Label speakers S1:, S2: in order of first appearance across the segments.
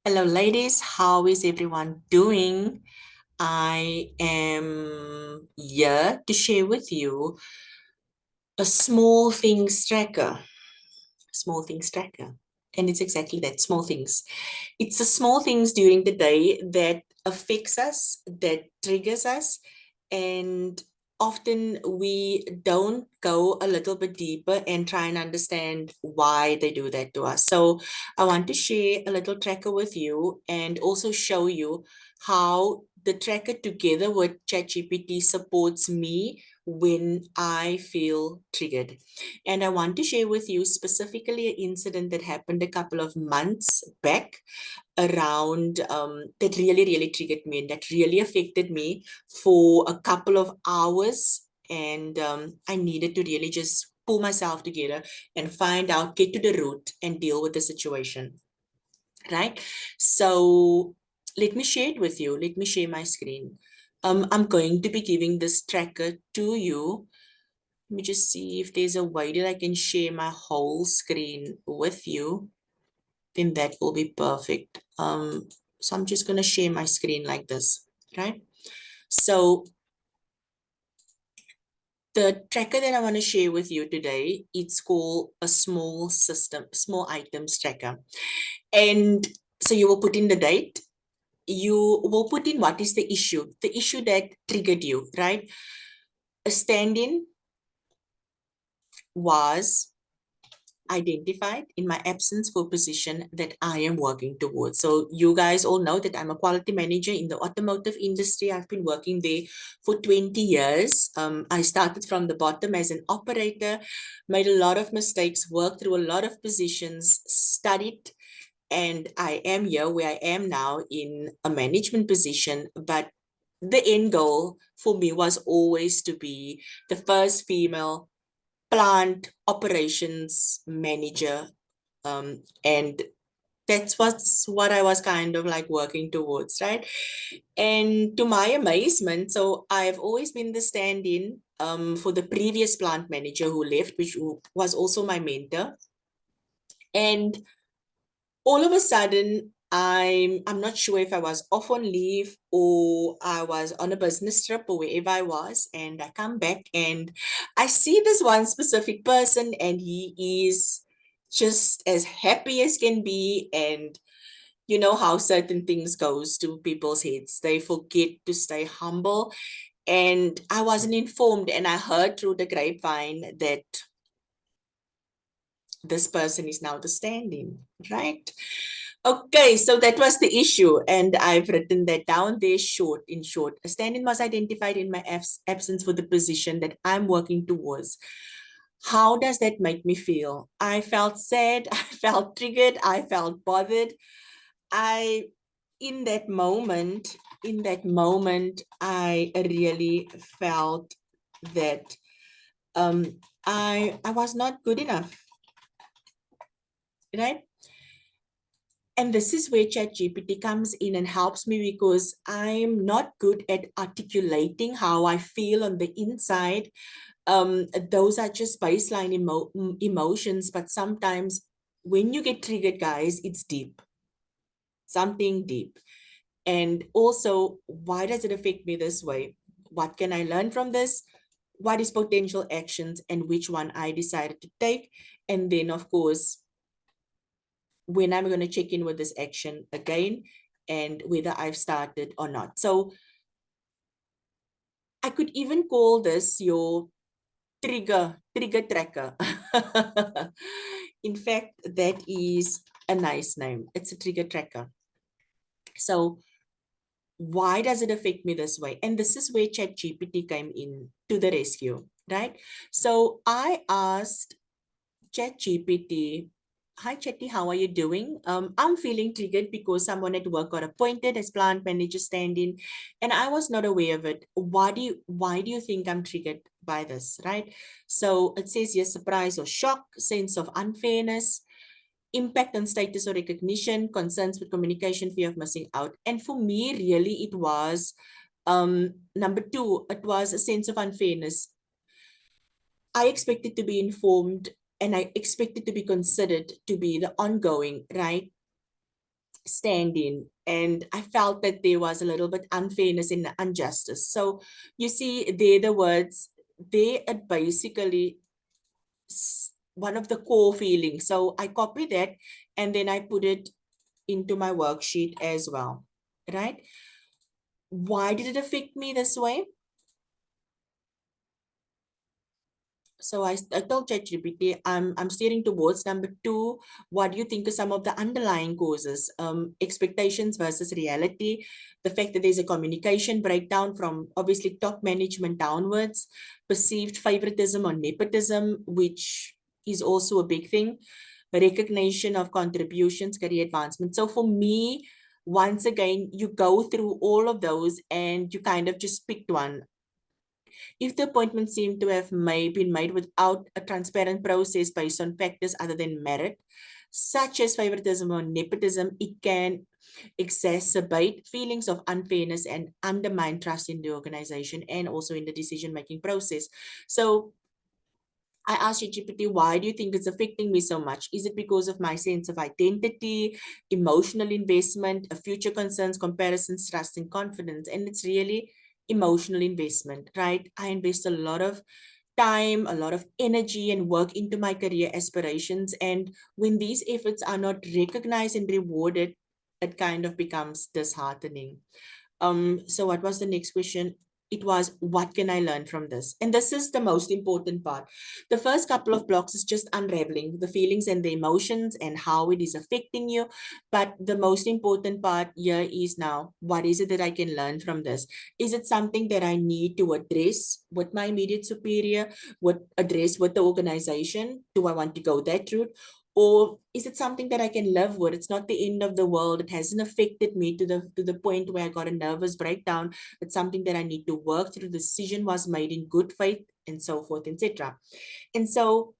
S1: Hello, ladies. How is everyone doing? I am here to share with you a small things tracker. Small things tracker. And it's exactly that, small things. It's the small things during the day that affects us, that triggers us, and often we don't go a little bit deeper and try and understand why they do that to us. So I want to share a little tracker with you and also show you how the tracker together with ChatGPT supports me when I feel triggered. And I want to share with you specifically an incident that happened a couple of months back around that really triggered me and that really affected me for a couple of hours. And I needed to really just pull myself together and find out, get to the root and deal with the situation, right? So let me share it with you. Let me share my screen. I'm going to be giving this tracker to you. Let me just see if there's a way that I can share my whole screen with you. Then that will be perfect. So I'm just going to share my screen like this, right? So the tracker that I want to share with you today, it's called a small items tracker. And so you will put in the date, you will put in what is the issue that triggered you, right? A stand-in was identified in my absence for position that I am working towards. So you guys all know that I'm a quality manager in the automotive industry. I've been working there for 20 years. I started from the bottom as an operator, made a lot of mistakes, worked through a lot of positions, studied, and I am here where I am now in a management position. But the end goal for me was always to be the first female plant operations manager. And that's what I was kind of like working towards, right? And to my amazement, so I've always been the stand-in for the previous plant manager who left, which was also my mentor. And all of a sudden, I'm not sure if I was off on leave or I was on a business trip or wherever I was, and I come back and I see this one specific person, and he is just as happy as can be. And you know how certain things goes to people's heads, they forget to stay humble. And I wasn't informed, and I heard through the grapevine that this person is now the stand-in, right? Okay, so that was the issue, and I've written that down there short. In short, a stand-in was identified in my absence for the position that I'm working towards. How does that make me feel? I felt sad, I felt triggered, I felt bothered. I, in that moment, I really felt that I was not good enough, right? And this is where ChatGPT comes in and helps me, because I'm not good at articulating how I feel on the inside. Those are just baseline emotions, but sometimes when you get triggered, guys, it's deep, something deep. And also, why does it affect me this way? What can I learn from this? What is potential actions and which one I decided to take? And then, of course, when I'm going to check in with this action again and whether I've started or not. So I could even call this your trigger tracker. In fact, that is a nice name. It's a trigger tracker. So why does it affect me this way? And this is where ChatGPT came in to the rescue, right? So I asked ChatGPT, hi Chetty, how are you doing? I'm feeling triggered because someone at work got appointed as plant manager stand-in, and I was not aware of it. Why do you think I'm triggered by this, right? So it says yes, surprise or shock, sense of unfairness, impact on status or recognition, concerns with communication, fear of missing out. And for me, really, it was number two, it was a sense of unfairness. I expected to be informed, and I expected to be considered to be the ongoing, right, stand in, and I felt that there was a little bit unfairness and injustice. So you see, they're the words, they are basically one of the core feelings. So I copy that and then I put it into my worksheet as well, right? Why did it affect me this way? So I told ChatGPT, I'm steering towards number two. What do you think are some of the underlying causes? Expectations versus reality, the fact that there's a communication breakdown from obviously top management downwards, perceived favoritism or nepotism, which is also a big thing, recognition of contributions, career advancement. So for me, once again, you go through all of those and you kind of just picked one. If the appointment seemed to have been made without a transparent process based on factors other than merit, such as favoritism or nepotism, it can exacerbate feelings of unfairness and undermine trust in the organization and also in the decision-making process. So I asked ChatGPT, why do you think it's affecting me so much? Is it because of my sense of identity, emotional investment, future concerns, comparisons, trust, and confidence? And it's really emotional investment, right? I invest a lot of time, a lot of energy and work into my career aspirations. And when these efforts are not recognized and rewarded, it kind of becomes disheartening. So what was the next question? It was, what can I learn from this? And this is the most important part. The first couple of blocks is just unraveling the feelings and the emotions and how it is affecting you. But the most important part here is now, what is it that I can learn from this? Is it something that I need to address with my immediate superior, would address with the organization? Do I want to go that route? Or is it something that I can live with? It's not the end of the world. It hasn't affected me to the point where I got a nervous breakdown. It's something that I need to work through. The decision was made in good faith and so forth, etc. And so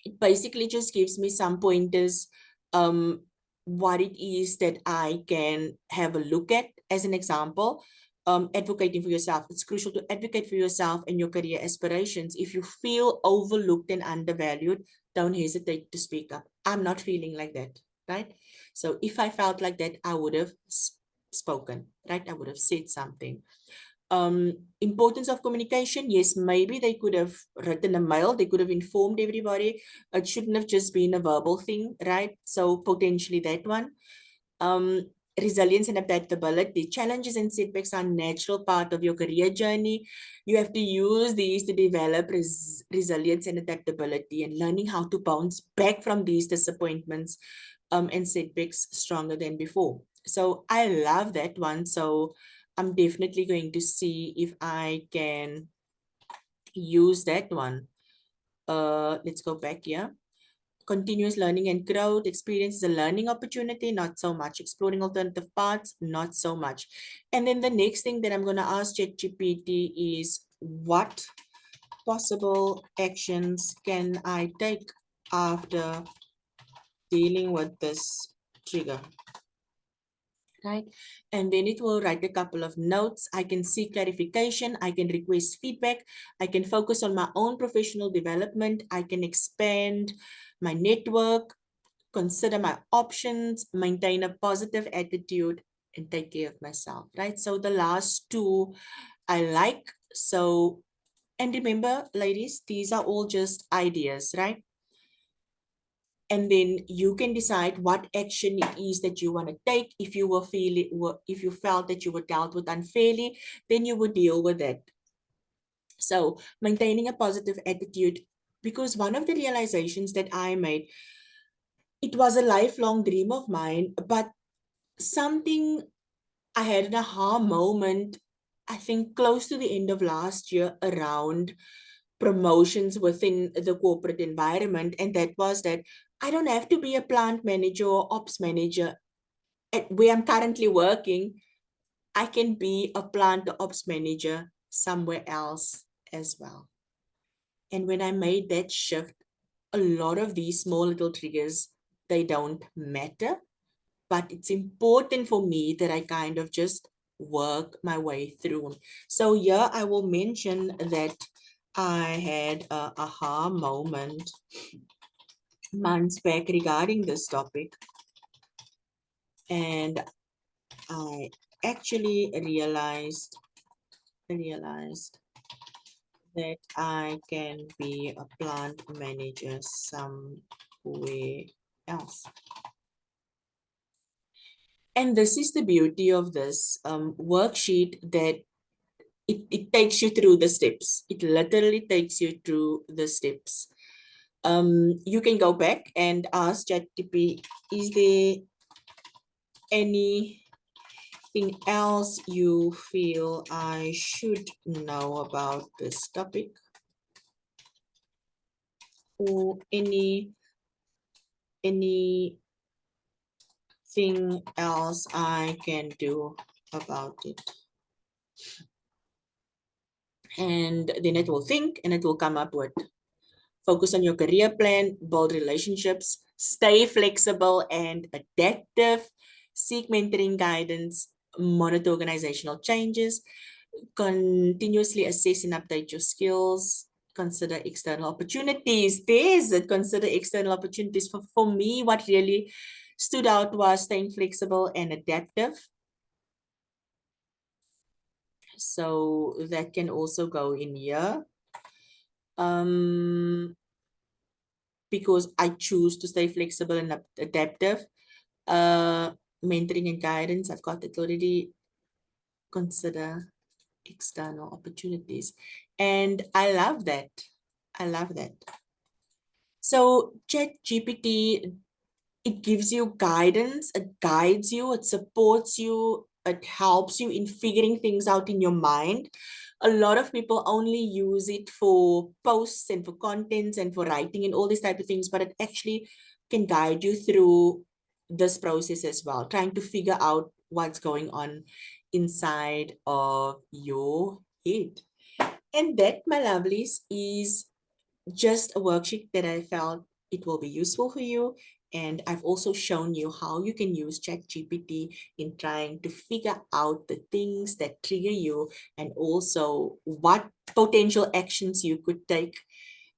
S1: it basically just gives me some pointers, what it is that I can have a look at. As an example, advocating for yourself. It's crucial to advocate for yourself and your career aspirations. If you feel overlooked and undervalued, don't hesitate to speak up. I'm not feeling like that, right? So if I felt like that, I would have spoken, right? I would have said something. Importance of communication, yes, maybe they could have written a mail, they could have informed everybody. It shouldn't have just been a verbal thing, right? So potentially that one. um Resilience and adaptability, challenges and setbacks are a natural part of your career journey. You have to use these to develop resilience and adaptability, and learning how to bounce back from these disappointments and setbacks stronger than before. So I love that one. So I'm definitely going to see if I can use that one. Let's go back here. Continuous learning and growth, experience is a learning opportunity, not so much. Exploring alternative paths, not so much. And then the next thing that I'm going to ask ChatGPT is, what possible actions can I take after dealing with this trigger? Right? And then it will write a couple of notes. I can seek clarification. I can request feedback. I can focus on my own professional development. I can expand my network, consider my options, maintain a positive attitude, and take care of myself, right? So the last two I like. So, and remember, ladies, these are all just ideas, right? And then you can decide what action it is that you want to take. If you if you felt that you were dealt with unfairly, then you would deal with it. So maintaining a positive attitude, because one of the realizations that I made, it was a lifelong dream of mine, but something, I had an aha moment, I think close to the end of last year, around promotions within the corporate environment. And that was that I don't have to be a plant manager or ops manager at where I'm currently working. I can be a plant ops manager somewhere else as well. And when I made that shift, a lot of these small little triggers, they don't matter, but it's important for me that I kind of just work my way through. So yeah, I will mention that I had a aha moment months back regarding this topic. And I actually realized that I can be a plant manager somewhere else. And this is the beauty of this worksheet, that it takes you through the steps. It literally takes you through the steps. You can go back and ask ChatGPT, is there anything else you feel I should know about this topic? Or anything else I can do about it? And then it will think and it will come up with: focus on your career plan, build relationships, stay flexible and adaptive, seek mentoring guidance, monitor organizational changes, continuously assess and update your skills, consider external opportunities. There's it, consider external opportunities. For me, what really stood out was staying flexible and adaptive. So that can also go in here. Because I choose to stay flexible and adaptive. Mentoring and guidance, I've got it already. Consider external opportunities. And I love that. I love that. So ChatGPT, it gives you guidance, it guides you, it supports you, it helps you in figuring things out in your mind. A lot of people only use it for posts and for contents and for writing and all these type of things, but it actually can guide you through this process as well, trying to figure out what's going on inside of your head. And that, my lovelies, is just a worksheet that I felt it will be useful for you. And I've also shown you how you can use ChatGPT in trying to figure out the things that trigger you, and also what potential actions you could take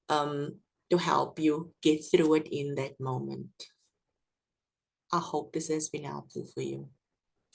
S1: to help you get through it in that moment. I hope this has been helpful for you.